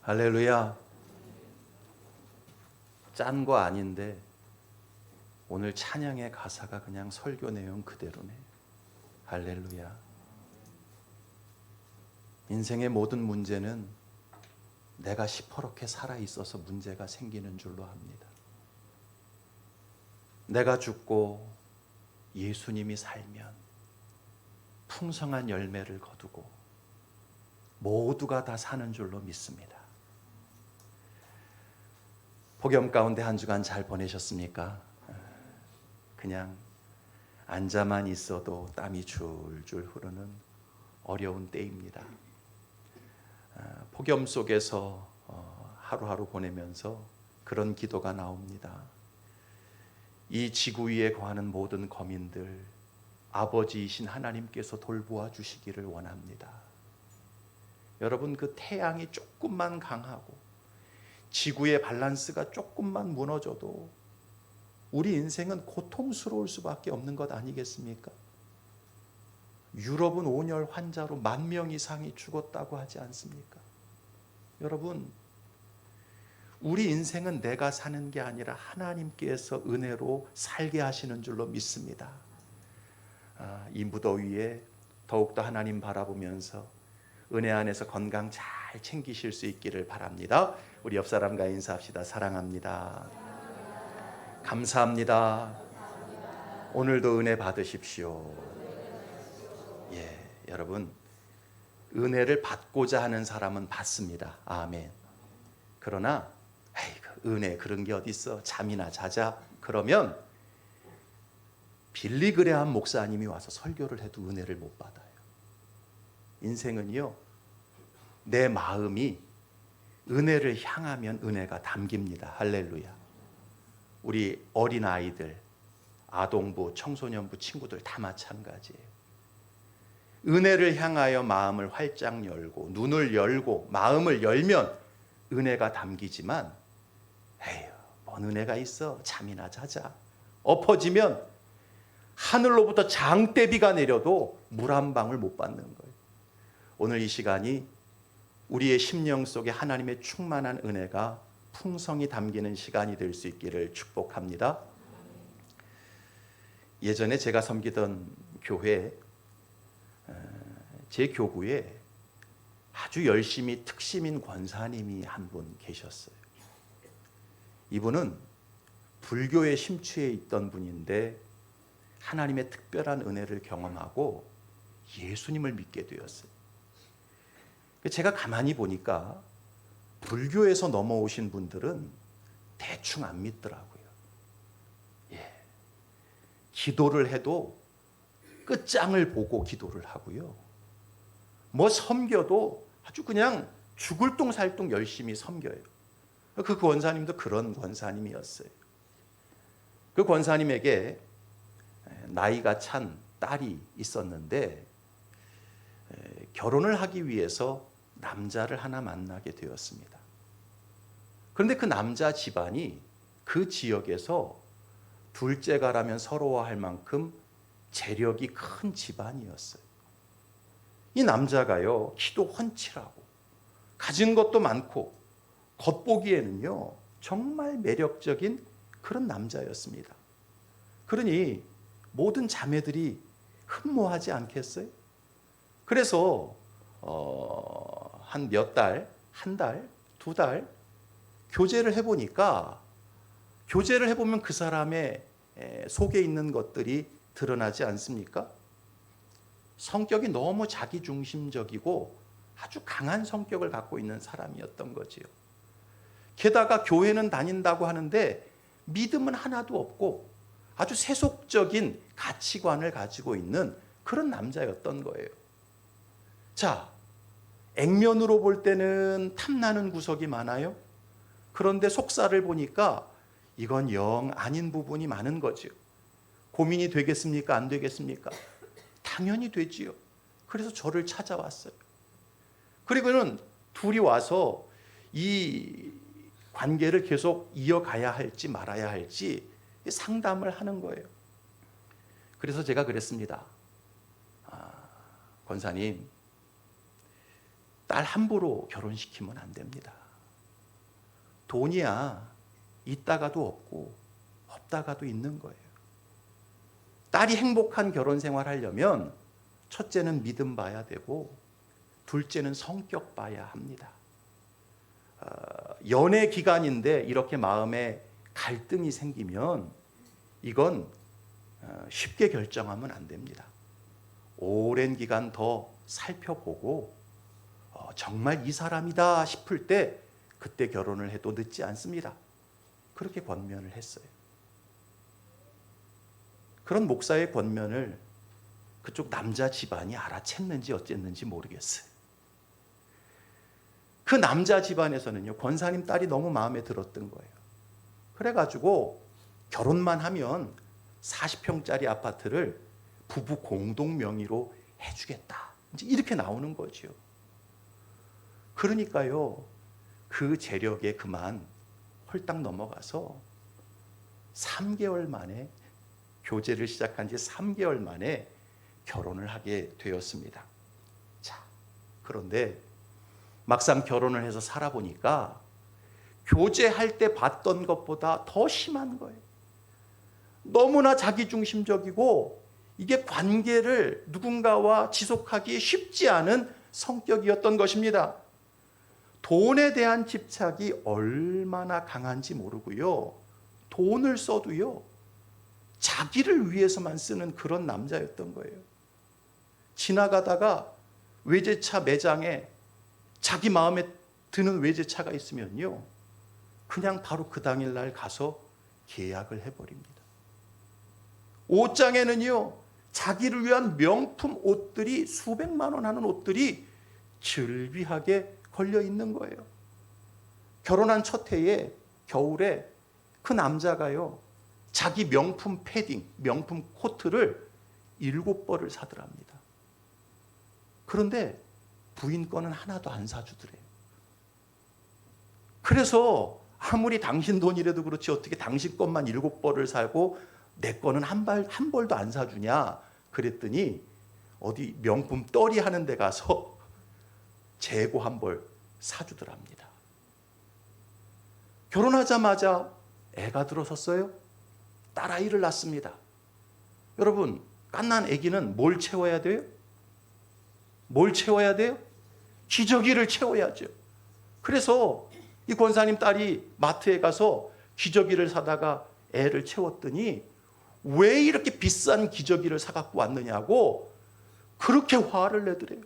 할렐루야. 짠 거 아닌데 오늘 찬양의 가사가 그냥 설교 내용 그대로네. 할렐루야. 인생의 모든 문제는 내가 시퍼렇게 살아있어서 문제가 생기는 줄로 압니다. 내가 죽고 예수님이 살면 풍성한 열매를 거두고 모두가 다 사는 줄로 믿습니다. 복염 가운데 한 주간 잘 보내셨습니까? 그냥 앉아만 있어도 땀이 줄줄 흐르는 어려운 때입니다. 폭염 속에서 하루하루 보내면서 그런 기도가 나옵니다. 이 지구 위에 거하는 모든 거민들 아버지이신 하나님께서 돌보아 주시기를 원합니다. 여러분, 그 태양이 조금만 강하고 지구의 밸런스가 조금만 무너져도 우리 인생은 고통스러울 수밖에 없는 것 아니겠습니까? 유럽은 온열 환자로 10,000명 이상이 죽었다고 하지 않습니까? 여러분, 우리 인생은 내가 사는 게 아니라 하나님께서 은혜로 살게 하시는 줄로 믿습니다. 이 무더위에 더욱더 하나님 바라보면서 은혜 안에서 건강 잘 챙기실 수 있기를 바랍니다. 우리 옆 사람과 인사합시다. 사랑합니다. 감사합니다. 오늘도 은혜 받으십시오. 여러분, 은혜를 받고자 하는 사람은 받습니다. 아멘. 그러나 은혜 그런 게 어디 있어? 잠이나 자자. 그러면 빌리그레함 목사님이 와서 설교를 해도 은혜를 못 받아요. 인생은요, 내 마음이 은혜를 향하면 은혜가 담깁니다. 할렐루야. 우리 어린아이들, 아동부, 청소년부 친구들 다 마찬가지예요. 은혜를 향하여 마음을 활짝 열고 눈을 열고 마음을 열면 은혜가 담기지만 뭔 은혜가 있어? 잠이나 자자. 엎어지면 하늘로부터 장대비가 내려도 물 한 방울 못 받는 거예요. 오늘 이 시간이 우리의 심령 속에 하나님의 충만한 은혜가 풍성히 담기는 시간이 될 수 있기를 축복합니다. 예전에 제가 섬기던 교회, 제 교구에 아주 열심히 특심인 권사님이 한 분 계셨어요. 이분은 불교에 심취해 있던 분인데 하나님의 특별한 은혜를 경험하고 예수님을 믿게 되었어요. 제가 가만히 보니까 불교에서 넘어오신 분들은 대충 안 믿더라고요. 기도를 해도 끝장을 보고 기도를 하고요. 뭐 섬겨도 아주 그냥 죽을 똥살똥 열심히 섬겨요. 그 권사님도 그런 권사님이었어요. 그 권사님에게 나이가 찬 딸이 있었는데 결혼을 하기 위해서 남자를 하나 만나게 되었습니다. 그런데 그 남자 집안이 그 지역에서 둘째가라면 서러워할 만큼 재력이 큰 집안이었어요. 이 남자가요, 키도 훤칠하고 가진 것도 많고 겉보기에는요 정말 매력적인 그런 남자였습니다. 그러니 모든 자매들이 흠모하지 않겠어요? 그래서 한 몇 달, 한 달, 두 달 교제를 해보니까 교제를 해보면 그 사람의 속에 있는 것들이 드러나지 않습니까? 성격이 너무 자기중심적이고 아주 강한 성격을 갖고 있는 사람이었던 거지요. 게다가 교회는 다닌다고 하는데 믿음은 하나도 없고 아주 세속적인 가치관을 가지고 있는 그런 남자였던 거예요. 자, 액면으로 볼 때는 탐나는 구석이 많아요. 그런데 속살을 보니까 이건 영 아닌 부분이 많은 거죠. 고민이 되겠습니까? 안 되겠습니까? 당연히 되지요. 그래서 저를 찾아왔어요. 그리고는 둘이 와서 이 관계를 계속 이어가야 할지 말아야 할지 상담을 하는 거예요. 그래서 제가 그랬습니다. 권사님, 딸 함부로 결혼시키면 안 됩니다. 돈이야 있다가도 없고 없다가도 있는 거예요. 딸이 행복한 결혼 생활 하려면 첫째는 믿음 봐야 되고 둘째는 성격 봐야 합니다. 연애 기간인데 이렇게 마음에 갈등이 생기면 이건 쉽게 결정하면 안 됩니다. 오랜 기간 더 살펴보고 정말 이 사람이다 싶을 때 그때 결혼을 해도 늦지 않습니다. 그렇게 권면을 했어요. 그런 목사의 권면을 그쪽 남자 집안이 알아챘는지 어쨌는지 모르겠어요. 그 남자 집안에서는요, 권사님 딸이 너무 마음에 들었던 거예요. 그래가지고 결혼만 하면 40평짜리 아파트를 부부 공동 명의로 해주겠다. 이제 이렇게 나오는 거죠. 그러니까요, 그 재력에 그만 홀딱 넘어가서 3개월 만에, 교제를 시작한 지 3개월 만에 결혼을 하게 되었습니다. 자, 그런데 막상 결혼을 해서 살아보니까 교제할 때 봤던 것보다 더 심한 거예요. 너무나 자기중심적이고 이게 관계를 누군가와 지속하기 쉽지 않은 성격이었던 것입니다. 돈에 대한 집착이 얼마나 강한지 모르고요. 돈을 써도요, 자기를 위해서만 쓰는 그런 남자였던 거예요. 지나가다가 외제차 매장에 자기 마음에 드는 외제차가 있으면요, 그냥 바로 그 당일날 가서 계약을 해버립니다. 옷장에는요, 자기를 위한 명품 옷들이 수백만 원 하는 옷들이 즐비하게 걸려 있는 거예요. 결혼한 첫 해에 겨울에 그 남자가요, 자기 명품 패딩, 명품 코트를 7벌을 사더랍니다. 그런데 부인 거는 하나도 안 사주더래요. 그래서 아무리 당신 돈이라도 그렇지 어떻게 당신 것만 7벌을 사고 내 거는 한 벌도 안 사주냐 그랬더니 어디 명품 떨이 하는 데 가서 재고 한 벌 사주더랍니다. 결혼하자마자 애가 들어섰어요. 딸아이를 낳습니다. 여러분, 갓난 아기는 뭘 채워야 돼요? 뭘 채워야 돼요? 기저귀를 채워야죠. 그래서 이 권사님 딸이 마트에 가서 기저귀를 사다가 애를 채웠더니 왜 이렇게 비싼 기저귀를 사갖고 왔느냐고 그렇게 화를 내더래요.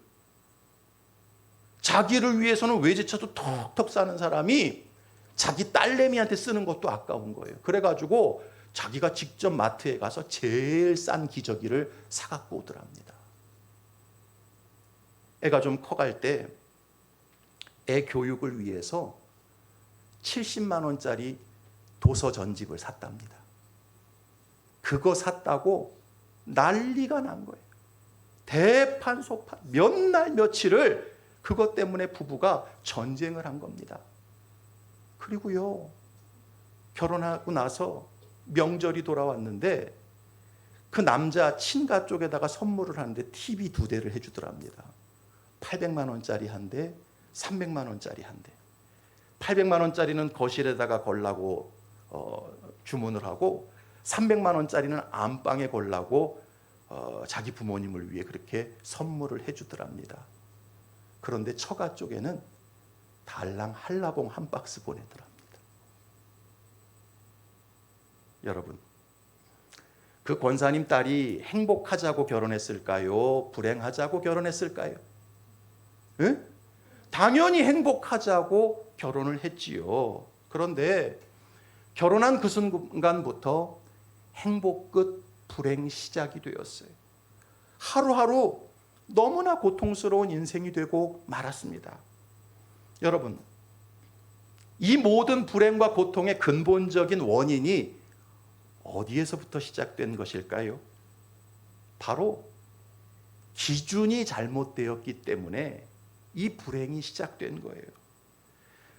자기를 위해서는 외제차도 턱턱 사는 사람이 자기 딸내미한테 쓰는 것도 아까운 거예요. 그래가지고 자기가 직접 마트에 가서 제일 싼 기저귀를 사갖고 오더랍니다. 애가 좀 커갈 때 애 교육을 위해서 70만 원짜리 도서 전집을 샀답니다. 그거 샀다고 난리가 난 거예요. 대판소판 몇 날 며칠을 그것 때문에 부부가 전쟁을 한 겁니다. 그리고요, 결혼하고 나서 명절이 돌아왔는데 그 남자 친가 쪽에다가 선물을 하는데 TV 2대를 해주더랍니다. 800만 원짜리 한 대, 300만 원짜리 한 대. 800만 원짜리는 거실에다가 걸라고 주문을 하고 300만 원짜리는 안방에 걸라고 자기 부모님을 위해 그렇게 선물을 해주더랍니다. 그런데 처가 쪽에는 달랑 한라봉 한 박스 보내더랍니다. 여러분, 그 권사님 딸이 행복하자고 결혼했을까요? 불행하자고 결혼했을까요? 응? 당연히 행복하자고 결혼을 했지요. 그런데 결혼한 그 순간부터 행복 끝 불행 시작이 되었어요. 하루하루 너무나 고통스러운 인생이 되고 말았습니다. 여러분, 이 모든 불행과 고통의 근본적인 원인이 어디에서부터 시작된 것일까요? 바로 기준이 잘못되었기 때문에 이 불행이 시작된 거예요.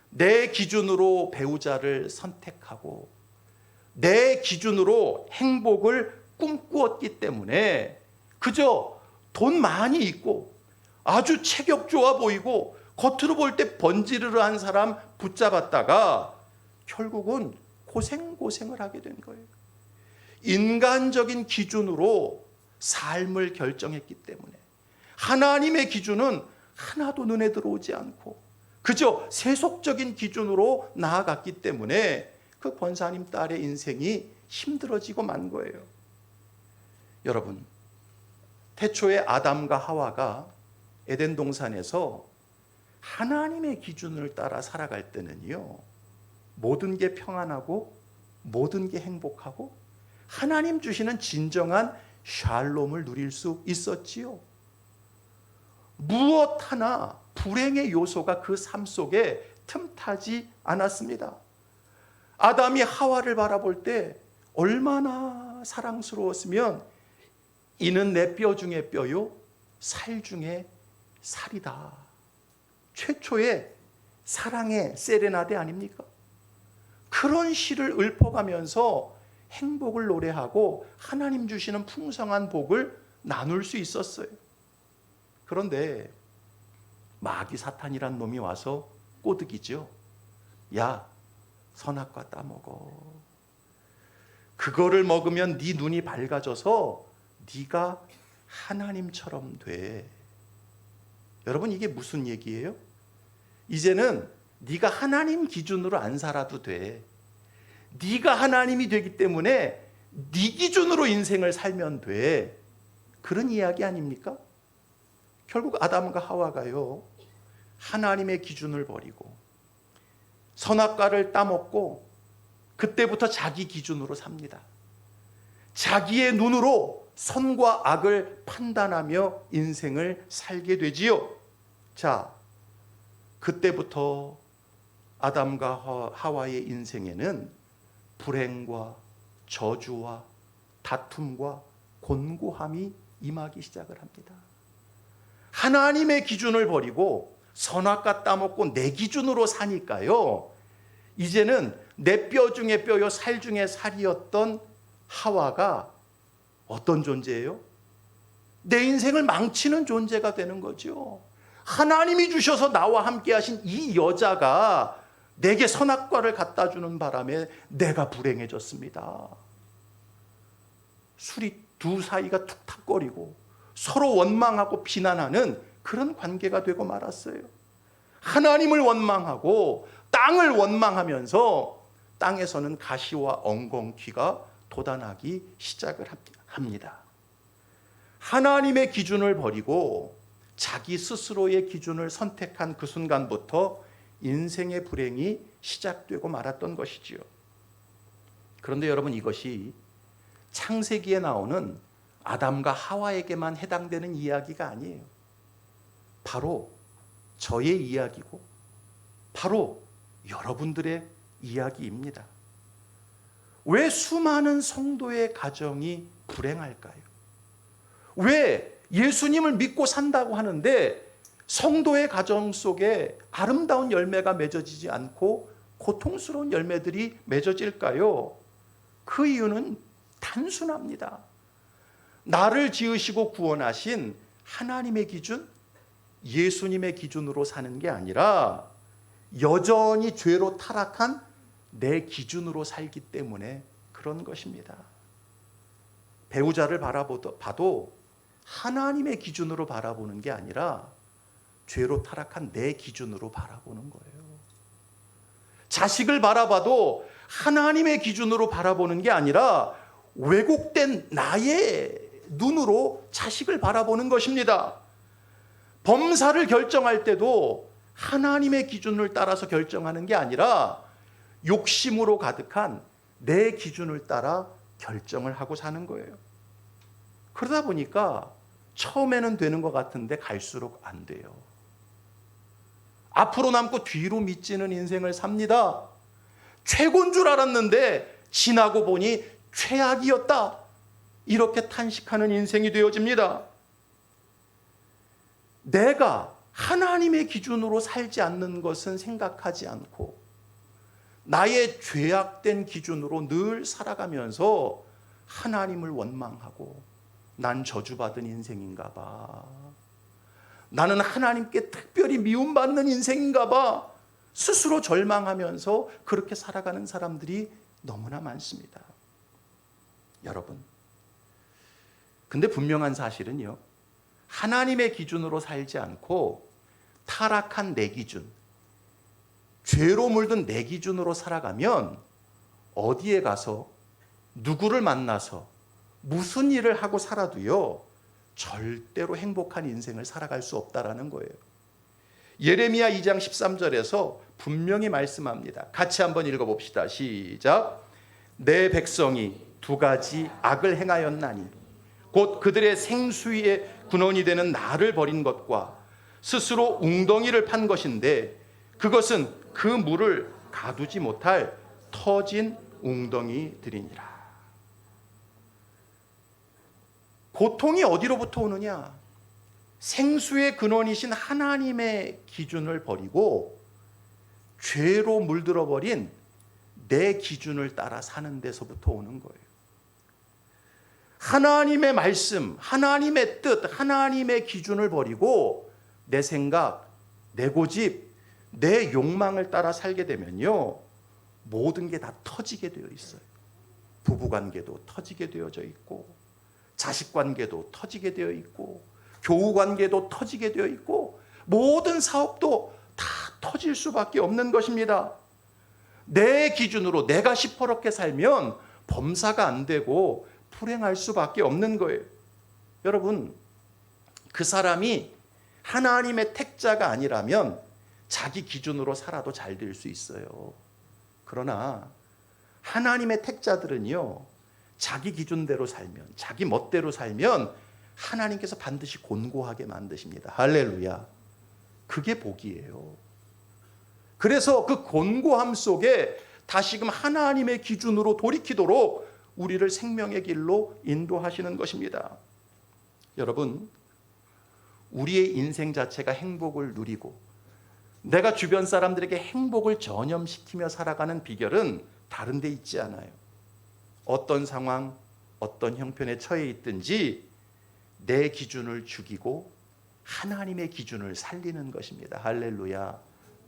내 기준으로 배우자를 선택하고 내 기준으로 행복을 꿈꾸었기 때문에 그저 돈 많이 있고 아주 체격 좋아 보이고 겉으로 볼 때 번지르르한 사람 붙잡았다가 결국은 고생을 하게 된 거예요. 인간적인 기준으로 삶을 결정했기 때문에 하나님의 기준은 하나도 눈에 들어오지 않고 그저 세속적인 기준으로 나아갔기 때문에 그 권사님 딸의 인생이 힘들어지고 만 거예요. 여러분, 태초에 아담과 하와가 에덴 동산에서 하나님의 기준을 따라 살아갈 때는요, 모든 게 평안하고 모든 게 행복하고 하나님 주시는 진정한 샬롬을 누릴 수 있었지요. 무엇 하나 불행의 요소가 그 삶 속에 틈타지 않았습니다. 아담이 하와를 바라볼 때 얼마나 사랑스러웠으면 이는 내 뼈 중에 뼈요 살 중에 살이다. 최초의 사랑의 세레나데 아닙니까? 그런 시를 읊어가면서 행복을 노래하고 하나님 주시는 풍성한 복을 나눌 수 있었어요. 그런데 마귀 사탄이란 놈이 와서 꼬드기죠. 야, 선악과 따먹어. 그거를 먹으면 네 눈이 밝아져서 네가 하나님처럼 돼. 여러분, 이게 무슨 얘기예요? 이제는 네가 하나님 기준으로 안 살아도 돼. 네가 하나님이 되기 때문에 네 기준으로 인생을 살면 돼. 그런 이야기 아닙니까? 결국 아담과 하와가요, 하나님의 기준을 버리고 선악과를 따먹고 그때부터 자기 기준으로 삽니다. 자기의 눈으로 선과 악을 판단하며 인생을 살게 되지요. 자, 그때부터 아담과 하와의 인생에는 불행과 저주와 다툼과 곤고함이 임하기 시작을 합니다. 하나님의 기준을 버리고 선악과 따먹고 내 기준으로 사니까요, 이제는 내 뼈 중에 뼈요 살 중에 살이었던 하와가 어떤 존재예요? 내 인생을 망치는 존재가 되는 거죠. 하나님이 주셔서 나와 함께 하신 이 여자가 내게 선악과를 갖다 주는 바람에 내가 불행해졌습니다. 술이 두 사이가 툭탁거리고 서로 원망하고 비난하는 그런 관계가 되고 말았어요. 하나님을 원망하고 땅을 원망하면서 땅에서는 가시와 엉겅퀴가 돋아나기 시작을 합니다. 하나님의 기준을 버리고 자기 스스로의 기준을 선택한 그 순간부터 인생의 불행이 시작되고 말았던 것이지요. 그런데 여러분, 이것이 창세기에 나오는 아담과 하와에게만 해당되는 이야기가 아니에요. 바로 저의 이야기고 바로 여러분들의 이야기입니다. 왜 수많은 성도의 가정이 불행할까요? 왜 예수님을 믿고 산다고 하는데 성도의 가정 속에 아름다운 열매가 맺어지지 않고 고통스러운 열매들이 맺어질까요? 그 이유는 단순합니다. 나를 지으시고 구원하신 하나님의 기준, 예수님의 기준으로 사는 게 아니라 여전히 죄로 타락한 내 기준으로 살기 때문에 그런 것입니다. 배우자를 바라봐도 하나님의 기준으로 바라보는 게 아니라 죄로 타락한 내 기준으로 바라보는 거예요. 자식을 바라봐도 하나님의 기준으로 바라보는 게 아니라 왜곡된 나의 눈으로 자식을 바라보는 것입니다. 범사를 결정할 때도 하나님의 기준을 따라서 결정하는 게 아니라 욕심으로 가득한 내 기준을 따라 결정을 하고 사는 거예요. 그러다 보니까 처음에는 되는 것 같은데 갈수록 안 돼요. 앞으로 남고 뒤로 미치는 인생을 삽니다. 최고인 줄 알았는데 지나고 보니 최악이었다. 이렇게 탄식하는 인생이 되어집니다. 내가 하나님의 기준으로 살지 않는 것은 생각하지 않고 나의 죄악된 기준으로 늘 살아가면서 하나님을 원망하고 난 저주받은 인생인가 봐. 나는 하나님께 특별히 미움받는 인생인가 봐. 스스로 절망하면서 그렇게 살아가는 사람들이 너무나 많습니다. 여러분, 근데 분명한 사실은요, 하나님의 기준으로 살지 않고 타락한 내 기준, 죄로 물든 내 기준으로 살아가면 어디에 가서 누구를 만나서 무슨 일을 하고 살아도요, 절대로 행복한 인생을 살아갈 수 없다라는 거예요. 예레미야 2장 13절에서 분명히 말씀합니다. 같이 한번 읽어봅시다. 시작. 내 백성이 두 가지 악을 행하였나니 곧 그들의 생수의 근원이 되는 나를 버린 것과 스스로 웅덩이를 판 것인데 그것은 그 물을 가두지 못할 터진 웅덩이들이니라. 고통이 어디로부터 오느냐? 생수의 근원이신 하나님의 기준을 버리고 죄로 물들어 버린 내 기준을 따라 사는 데서부터 오는 거예요. 하나님의 말씀, 하나님의 뜻, 하나님의 기준을 버리고 내 생각, 내 고집, 내 욕망을 따라 살게 되면요, 모든 게 다 터지게 되어 있어요. 부부관계도 터지게 되어져 있고, 자식관계도 터지게 되어 있고, 교우관계도 터지게 되어 있고, 모든 사업도 다 터질 수밖에 없는 것입니다. 내 기준으로 내가 시퍼렇게 살면 범사가 안 되고 불행할 수밖에 없는 거예요. 여러분, 그 사람이 하나님의 택자가 아니라면 자기 기준으로 살아도 잘 될 수 있어요. 그러나 하나님의 택자들은요, 자기 기준대로 살면, 자기 멋대로 살면 하나님께서 반드시 곤고하게 만드십니다. 할렐루야. 그게 복이에요. 그래서 그 곤고함 속에 다시금 하나님의 기준으로 돌이키도록 우리를 생명의 길로 인도하시는 것입니다. 여러분, 우리의 인생 자체가 행복을 누리고 내가 주변 사람들에게 행복을 전염시키며 살아가는 비결은 다른 데 있지 않아요. 어떤 상황, 어떤 형편에 처해 있든지 내 기준을 죽이고 하나님의 기준을 살리는 것입니다. 할렐루야.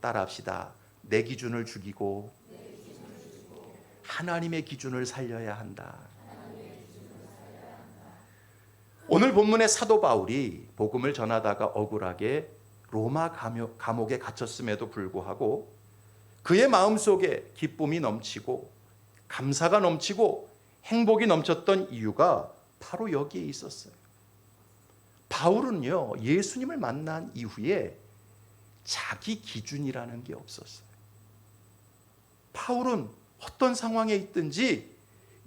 따라합시다. 내 기준을 죽이고 하나님의 기준을 살려야 한다. 오늘 본문의 사도 바울이 복음을 전하다가 억울하게 로마 감옥에 갇혔음에도 불구하고 그의 마음속에 기쁨이 넘치고 감사가 넘치고 행복이 넘쳤던 이유가 바로 여기에 있었어요. 바울은요, 예수님을 만난 이후에 자기 기준이라는 게 없었어요. 바울은 어떤 상황에 있든지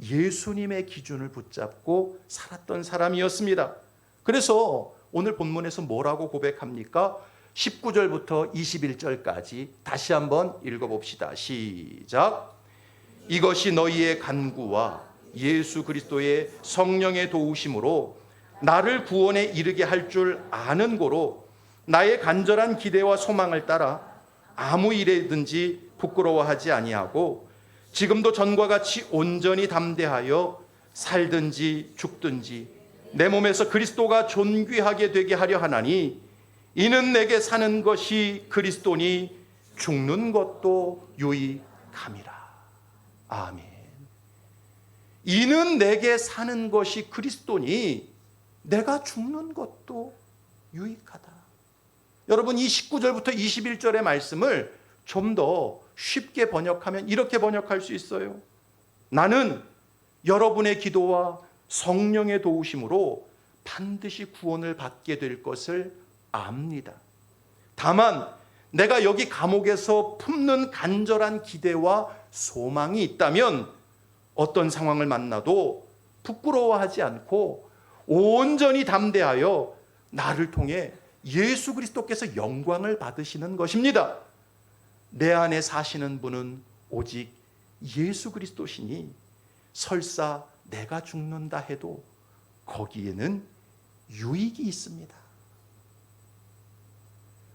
예수님의 기준을 붙잡고 살았던 사람이었습니다. 그래서 오늘 본문에서 뭐라고 고백합니까? 19절부터 21절까지 다시 한번 읽어봅시다. 시작. 이것이 너희의 간구와 예수 그리스도의 성령의 도우심으로 나를 구원에 이르게 할 줄 아는 고로 나의 간절한 기대와 소망을 따라 아무 일에든지 부끄러워하지 아니하고 지금도 전과 같이 온전히 담대하여 살든지 죽든지 내 몸에서 그리스도가 존귀하게 되게 하려 하나니 이는 내게 사는 것이 그리스도니 죽는 것도 유익함이라. 아멘. 이는 내게 사는 것이 그리스도니 내가 죽는 것도 유익하다. 여러분, 이 19절부터 21절의 말씀을 좀 더 쉽게 번역하면 이렇게 번역할 수 있어요. 나는 여러분의 기도와 성령의 도우심으로 반드시 구원을 받게 될 것을 압니다. 다만 내가 여기 감옥에서 품는 간절한 기대와 소망이 있다면 어떤 상황을 만나도 부끄러워하지 않고 온전히 담대하여 나를 통해 예수 그리스도께서 영광을 받으시는 것입니다. 내 안에 사시는 분은 오직 예수 그리스도시니 설사 내가 죽는다 해도 거기에는 유익이 있습니다.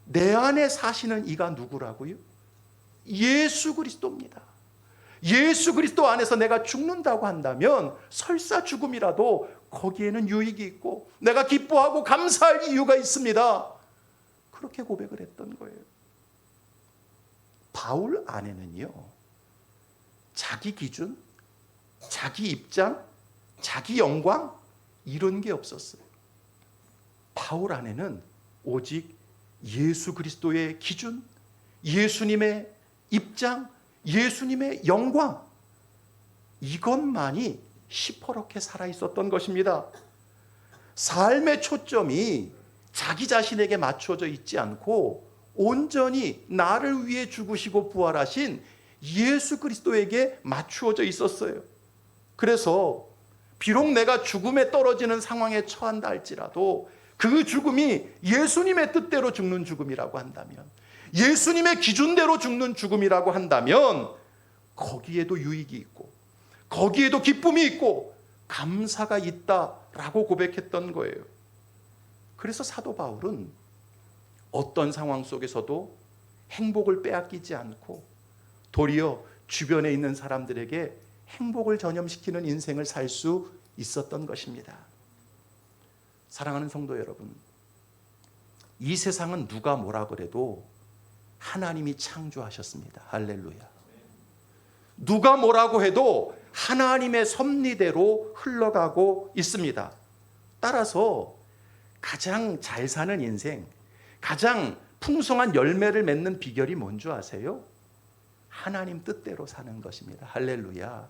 내 안에 사시는 이가 누구라고요? 예수 그리스도입니다. 예수 그리스도 안에서 내가 죽는다고 한다면 설사 죽음이라도 거기에는 유익이 있고 내가 기뻐하고 감사할 이유가 있습니다. 그렇게 고백을 했던 거예요. 바울 안에는요, 자기 기준, 자기 입장, 자기 영광 이런 게 없었어요. 바울 안에는 오직 예수 그리스도의 기준, 예수님의 입장, 예수님의 영광, 이것만이 시퍼렇게 살아 있었던 것입니다. 삶의 초점이 자기 자신에게 맞춰져 있지 않고 온전히 나를 위해 죽으시고 부활하신 예수 그리스도에게 맞추어져 있었어요. 그래서 비록 내가 죽음에 떨어지는 상황에 처한다 할지라도 그 죽음이 예수님의 뜻대로 죽는 죽음이라고 한다면, 예수님의 기준대로 죽는 죽음이라고 한다면 거기에도 유익이 있고 거기에도 기쁨이 있고 감사가 있다라고 고백했던 거예요. 그래서 사도 바울은 어떤 상황 속에서도 행복을 빼앗기지 않고 도리어 주변에 있는 사람들에게 행복을 전염시키는 인생을 살 수 있었던 것입니다. 사랑하는 성도 여러분, 이 세상은 누가 뭐라 그래도 하나님이 창조하셨습니다. 할렐루야. 누가 뭐라고 해도 하나님의 섭리대로 흘러가고 있습니다. 따라서 가장 잘 사는 인생, 가장 풍성한 열매를 맺는 비결이 뭔지 아세요? 하나님 뜻대로 사는 것입니다. 할렐루야.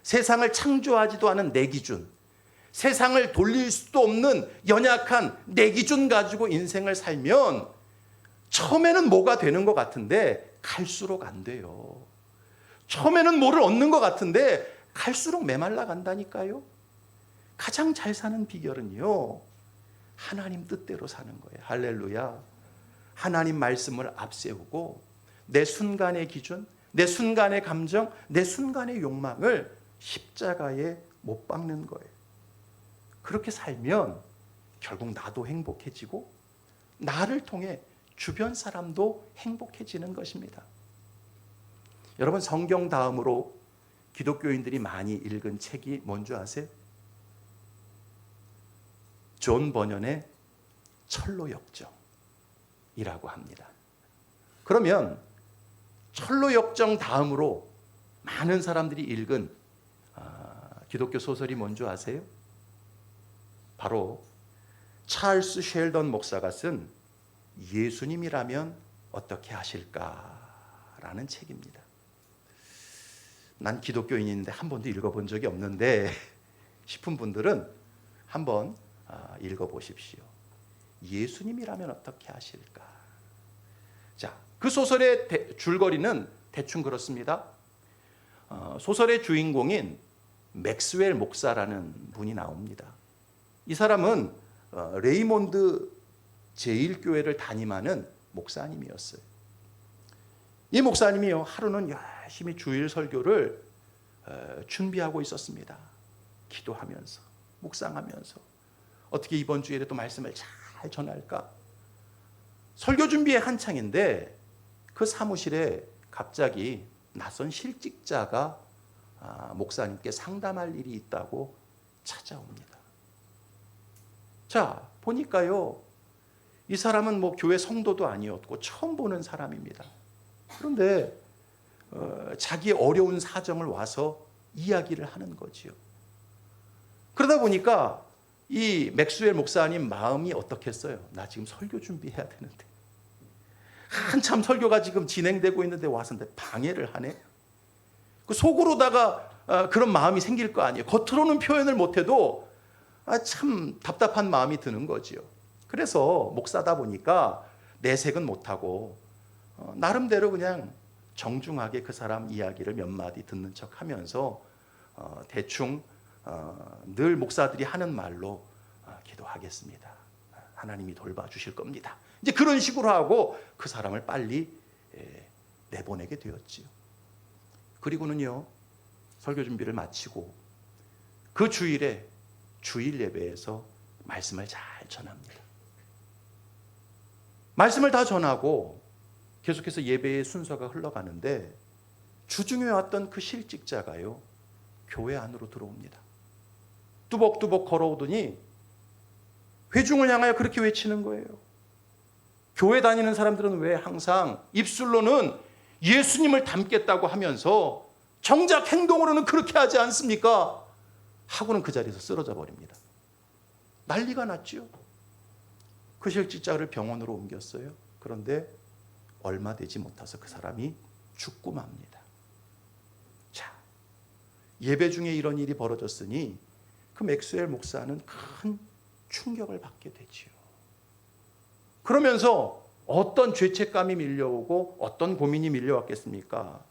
세상을 창조하지도 않은 내 기준, 세상을 돌릴 수도 없는 연약한 내 기준 가지고 인생을 살면 처음에는 뭐가 되는 것 같은데 갈수록 안 돼요. 처음에는 뭐를 얻는 것 같은데 갈수록 메말라 간다니까요. 가장 잘 사는 비결은요, 하나님 뜻대로 사는 거예요. 할렐루야. 하나님 말씀을 앞세우고 내 순간의 기준, 내 순간의 감정, 내 순간의 욕망을 십자가에 못 박는 거예요. 그렇게 살면 결국 나도 행복해지고 나를 통해 주변 사람도 행복해지는 것입니다. 여러분, 성경 다음으로 기독교인들이 많이 읽은 책이 뭔지 아세요? 존 버년의 철로역정이라고 합니다. 그러면 철로역정 다음으로 많은 사람들이 읽은 기독교 소설이 뭔지 아세요? 바로 찰스 쉘던 목사가 쓴 예수님이라면 어떻게 하실까라는 책입니다. 난 기독교인인데 한 번도 읽어본 적이 없는데 싶은 분들은 한번 읽어보십시오. 예수님이라면 어떻게 하실까? 자, 그 소설의 줄거리는 대충 그렇습니다. 소설의 주인공인 맥스웰 목사라는 분이 나옵니다. 이 사람은 레이몬드 제1교회를 담임하는 목사님이었어요. 이 목사님이요, 하루는 열심히 주일 설교를 준비하고 있었습니다. 기도하면서, 묵상하면서 어떻게 이번 주일에 또 말씀을 잘 전할까? 설교 준비에 한창인데 그 사무실에 갑자기 낯선 실직자가 목사님께 상담할 일이 있다고 찾아옵니다. 자, 보니까요, 이 사람은 뭐 교회 성도도 아니었고 처음 보는 사람입니다. 그런데 자기의 어려운 사정을 와서 이야기를 하는 거지요. 그러다 보니까 이 맥스웰 목사님 마음이 어떻겠어요? 나 지금 설교 준비해야 되는데, 한참 설교가 지금 진행되고 있는데 와서 방해를 하네. 그 속으로다가 그런 마음이 생길 거 아니에요. 겉으로는 표현을 못해도 참 답답한 마음이 드는 거지요. 그래서 목사다 보니까 내색은 못하고 나름대로 그냥 정중하게 그 사람 이야기를 몇 마디 듣는 척하면서 대충 늘 목사들이 하는 말로 기도하겠습니다. 하나님이 돌봐주실 겁니다. 이제 그런 식으로 하고 그 사람을 빨리 내보내게 되었지요. 그리고는요, 설교 준비를 마치고 그 주일에 주일 예배에서 말씀을 잘 전합니다. 말씀을 다 전하고 계속해서 예배의 순서가 흘러가는데 주중에 왔던 그 실직자가요, 교회 안으로 들어옵니다. 뚜벅뚜벅 걸어오더니 회중을 향하여 그렇게 외치는 거예요. 교회 다니는 사람들은 왜 항상 입술로는 예수님을 닮겠다고 하면서 정작 행동으로는 그렇게 하지 않습니까? 하고는 그 자리에서 쓰러져 버립니다. 난리가 났죠. 그 실직자를 병원으로 옮겼어요. 그런데 얼마 되지 못해서 그 사람이 죽고 맙니다. 자, 예배 중에 이런 일이 벌어졌으니 그 맥스웰 목사는 큰 충격을 받게 되지요. 그러면서 어떤 죄책감이 밀려오고 어떤 고민이 밀려왔겠습니까?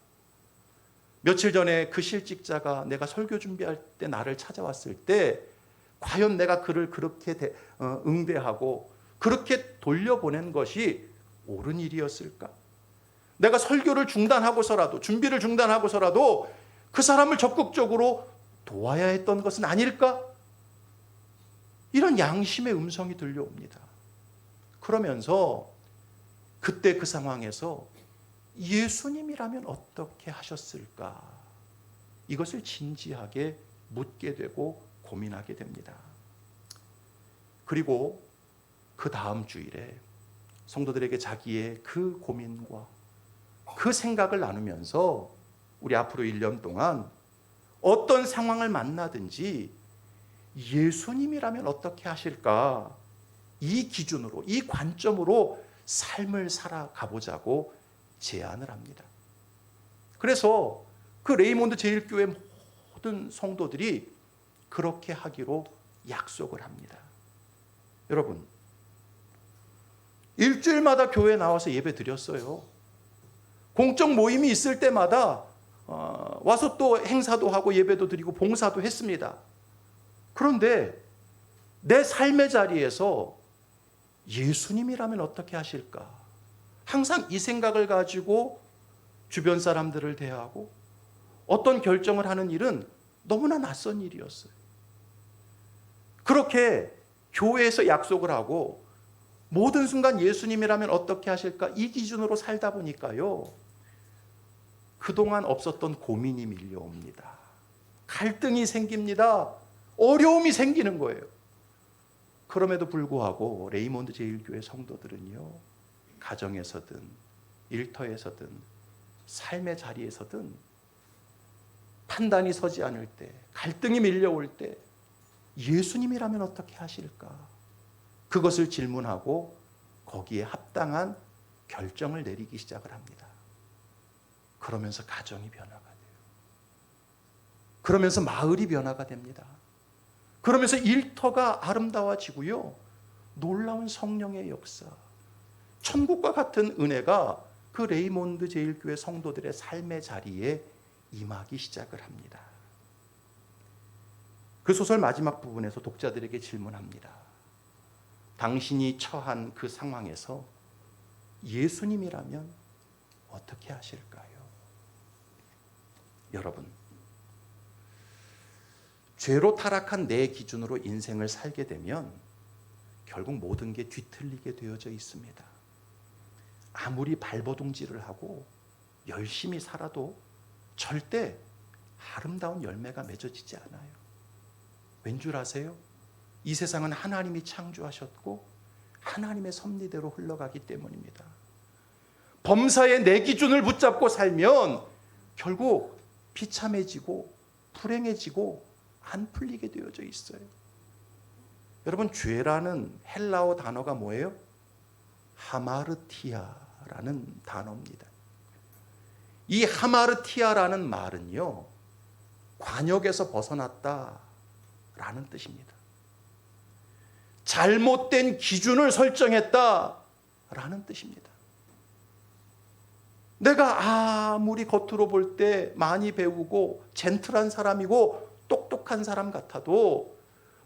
며칠 전에 그 실직자가 내가 설교 준비할 때 나를 찾아왔을 때 과연 내가 그를 그렇게 응대하고 그렇게 돌려보낸 것이 옳은 일이었을까? 내가 설교를 중단하고서라도, 준비를 중단하고서라도 그 사람을 적극적으로 도와야 했던 것은 아닐까? 이런 양심의 음성이 들려옵니다. 그러면서 그때 그 상황에서 예수님이라면 어떻게 하셨을까? 이것을 진지하게 묻게 되고 고민하게 됩니다. 그리고 그 다음 주일에 성도들에게 자기의 그 고민과 그 생각을 나누면서 우리 앞으로 1년 동안 어떤 상황을 만나든지 예수님이라면 어떻게 하실까? 이 기준으로, 이 관점으로 삶을 살아가보자고 제안을 합니다. 그래서 그 레이몬드 제1교회 모든 성도들이 그렇게 하기로 약속을 합니다. 여러분, 일주일마다 교회에 나와서 예배 드렸어요. 공적 모임이 있을 때마다 와서 또 행사도 하고 예배도 드리고 봉사도 했습니다. 그런데 내 삶의 자리에서 예수님이라면 어떻게 하실까? 항상 이 생각을 가지고 주변 사람들을 대하고 어떤 결정을 하는 일은 너무나 낯선 일이었어요. 그렇게 교회에서 약속을 하고 모든 순간 예수님이라면 어떻게 하실까? 이 기준으로 살다 보니까요, 그동안 없었던 고민이 밀려옵니다. 갈등이 생깁니다. 어려움이 생기는 거예요. 그럼에도 불구하고 레이몬드 제1교회 성도들은요, 가정에서든 일터에서든 삶의 자리에서든 판단이 서지 않을 때, 갈등이 밀려올 때 예수님이라면 어떻게 하실까? 그것을 질문하고 거기에 합당한 결정을 내리기 시작을 합니다. 그러면서 가정이 변화가 돼요. 그러면서 마을이 변화가 됩니다. 그러면서 일터가 아름다워지고요, 놀라운 성령의 역사, 천국과 같은 은혜가 그 레이몬드 제1교회 성도들의 삶의 자리에 임하기 시작을 합니다. 그 소설 마지막 부분에서 독자들에게 질문합니다. 당신이 처한 그 상황에서 예수님이라면 어떻게 하실까요? 여러분, 죄로 타락한 내 기준으로 인생을 살게 되면 결국 모든 게 뒤틀리게 되어져 있습니다. 아무리 발버둥질을 하고 열심히 살아도 절대 아름다운 열매가 맺어지지 않아요. 왠 줄 아세요? 이 세상은 하나님이 창조하셨고 하나님의 섭리대로 흘러가기 때문입니다. 범사의 내 기준을 붙잡고 살면 결국 비참해지고 불행해지고 안 풀리게 되어져 있어요. 여러분, 죄라는 헬라어 단어가 뭐예요? 하마르티아라는 단어입니다. 이 하마르티아라는 말은요, 관역에서 벗어났다라는 뜻입니다. 잘못된 기준을 설정했다라는 뜻입니다. 내가 아무리 겉으로 볼 때 많이 배우고 젠틀한 사람이고 똑똑한 사람 같아도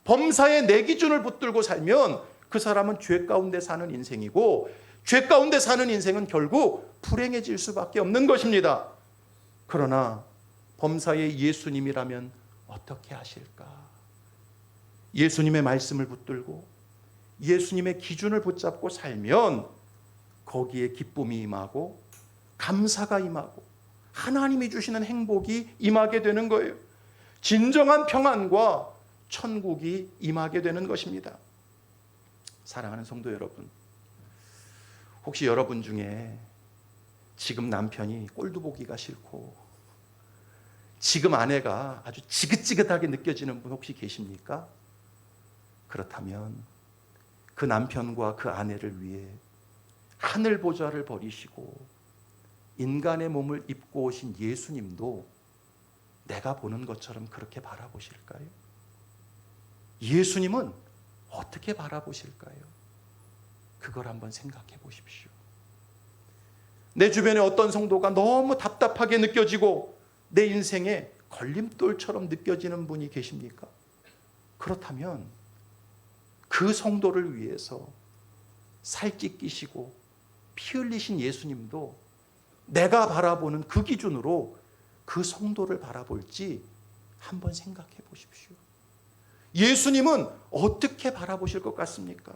범사에 내 기준을 붙들고 살면 그 사람은 죄 가운데 사는 인생이고, 죄 가운데 사는 인생은 결국 불행해질 수밖에 없는 것입니다. 그러나 범사에 예수님이라면 어떻게 하실까? 예수님의 말씀을 붙들고 예수님의 기준을 붙잡고 살면 거기에 기쁨이 임하고 감사가 임하고 하나님이 주시는 행복이 임하게 되는 거예요. 진정한 평안과 천국이 임하게 되는 것입니다. 사랑하는 성도 여러분, 혹시 여러분 중에 지금 남편이 꼴도 보기가 싫고 지금 아내가 아주 지긋지긋하게 느껴지는 분 혹시 계십니까? 그렇다면 그 남편과 그 아내를 위해 하늘 보좌를 버리시고 인간의 몸을 입고 오신 예수님도 내가 보는 것처럼 그렇게 바라보실까요? 예수님은 어떻게 바라보실까요? 그걸 한번 생각해 보십시오. 내 주변에 어떤 성도가 너무 답답하게 느껴지고 내 인생에 걸림돌처럼 느껴지는 분이 계십니까? 그렇다면 그 성도를 위해서 살찌 끼시고 피 흘리신 예수님도 내가 바라보는 그 기준으로 그 성도를 바라볼지 한번 생각해 보십시오. 예수님은 어떻게 바라보실 것 같습니까?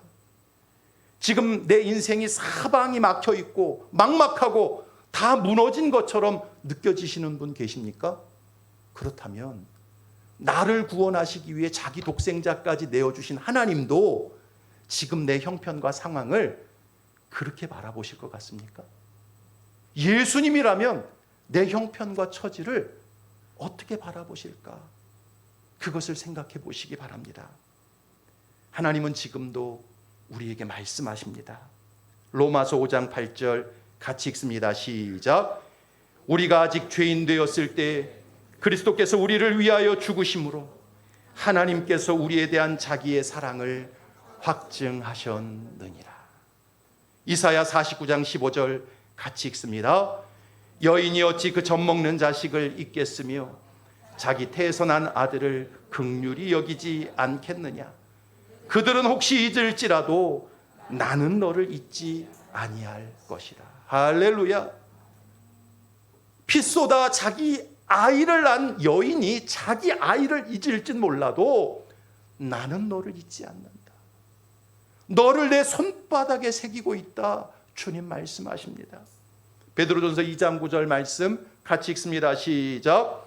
지금 내 인생이 사방이 막혀 있고 막막하고 다 무너진 것처럼 느껴지시는 분 계십니까? 그렇다면 나를 구원하시기 위해 자기 독생자까지 내어주신 하나님도 지금 내 형편과 상황을 그렇게 바라보실 것 같습니까? 예수님이라면 내 형편과 처지를 어떻게 바라보실까? 그것을 생각해 보시기 바랍니다. 하나님은 지금도 우리에게 말씀하십니다. 로마서 5장 8절 같이 읽습니다. 시작. 우리가 아직 죄인 되었을 때 그리스도께서 우리를 위하여 죽으심으로 하나님께서 우리에 대한 자기의 사랑을 확증하셨느니라. 이사야 49장 15절 같이 읽습니다. 여인이 어찌 그 젖먹는 자식을 잊겠으며 자기 태에서 난 아들을 긍휼히 여기지 않겠느냐. 그들은 혹시 잊을지라도 나는 너를 잊지 아니할 것이라. 할렐루야. 피 쏟아 자기 아이를 낳은 여인이 자기 아이를 잊을진 몰라도 나는 너를 잊지 않는다. 너를 내 손바닥에 새기고 있다. 주님 말씀하십니다. 베드로전서 2장 9절 말씀 같이 읽습니다. 시작.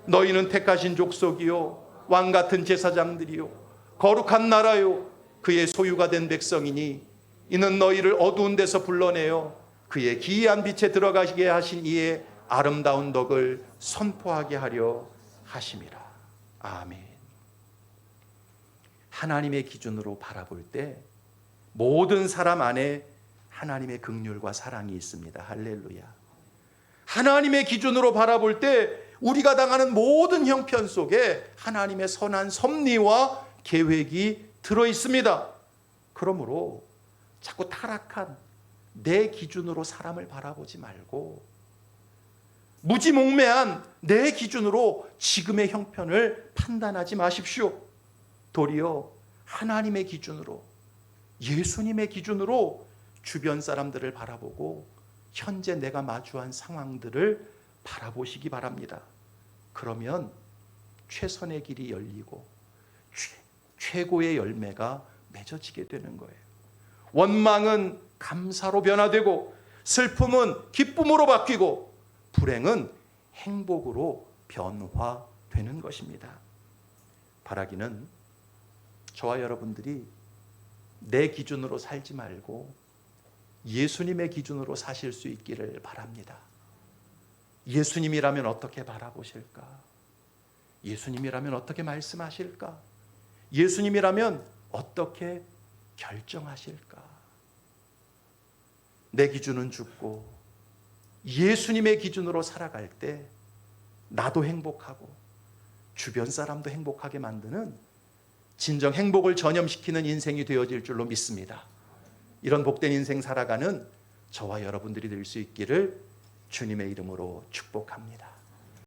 너희는 택하신 족속이요 왕같은 제사장들이요 거룩한 나라요 그의 소유가 된 백성이니 이는 너희를 어두운 데서 불러내어 그의 기이한 빛에 들어가시게 하신 이의 아름다운 덕을 선포하게 하려 하심이라. 아멘. 하나님의 기준으로 바라볼 때 모든 사람 안에 하나님의 긍휼과 사랑이 있습니다. 할렐루야. 하나님의 기준으로 바라볼 때 우리가 당하는 모든 형편 속에 하나님의 선한 섭리와 계획이 들어 있습니다. 그러므로 자꾸 타락한 내 기준으로 사람을 바라보지 말고 무지몽매한 내 기준으로 지금의 형편을 판단하지 마십시오. 도리어 하나님의 기준으로, 예수님의 기준으로 주변 사람들을 바라보고 현재 내가 마주한 상황들을 바라보시기 바랍니다. 그러면 최선의 길이 열리고 최고의 열매가 맺어지게 되는 거예요. 원망은 감사로 변화되고 슬픔은 기쁨으로 바뀌고 불행은 행복으로 변화되는 것입니다. 바라기는 저와 여러분들이 내 기준으로 살지 말고 예수님의 기준으로 사실 수 있기를 바랍니다. 예수님이라면 어떻게 바라보실까? 예수님이라면 어떻게 말씀하실까? 예수님이라면 어떻게 결정하실까? 내 기준은 죽고 예수님의 기준으로 살아갈 때 나도 행복하고 주변 사람도 행복하게 만드는 진정 행복을 전염시키는 인생이 되어질 줄로 믿습니다. 이런 복된 인생 살아가는 저와 여러분들이 될 수 있기를 주님의 이름으로 축복합니다.